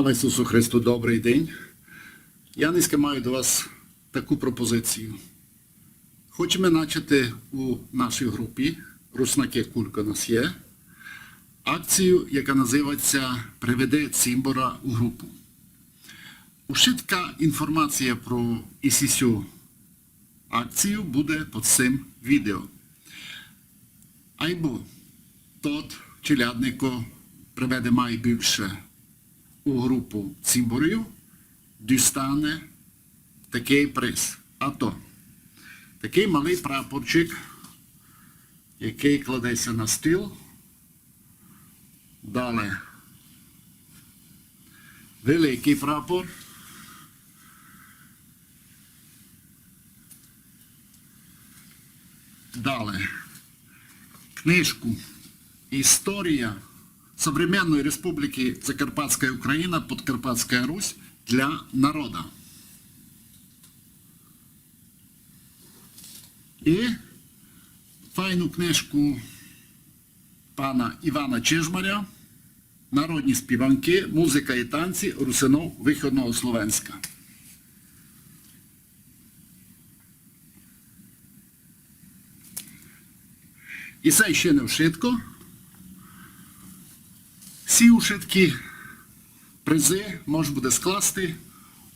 Слава Ісусу Христу, добрий день. Я низько маю до вас таку пропозицію. Хочемо почати у нашій групі, Руснаки Кулько нас є, акцію, яка називається «Приведи Цимбора у групу». Ушитка інформація про цю акцію буде під цим відео. Айбо тот челяднико приведе найбільше у групу цимборів, дістане такий приз. А то такий малий прапорчик, який кладеться на стіл. Далі великий прапор. Далі книжку «Історія современной Республики Закарпатская Украина, Подкарпатская Русь для народа». І файну книжку пана Івана Чижмаря «Народні співанки, музика і танці русинов виходного Словенська». І це ще не вшитко. Всі ушитки, призи можна буде скласти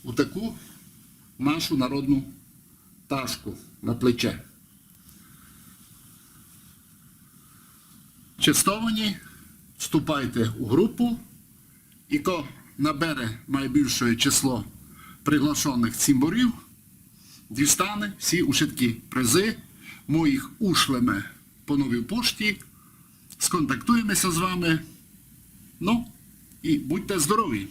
у таку нашу народну ташку на плече. Частовані, вступайте у групу, і ко набере найбільше число приглашених цимборів, дістане всі ушитки призи, ми їх ушлемо по новій пошті, сконтактуємося з вами. Ну, і будьте здорові!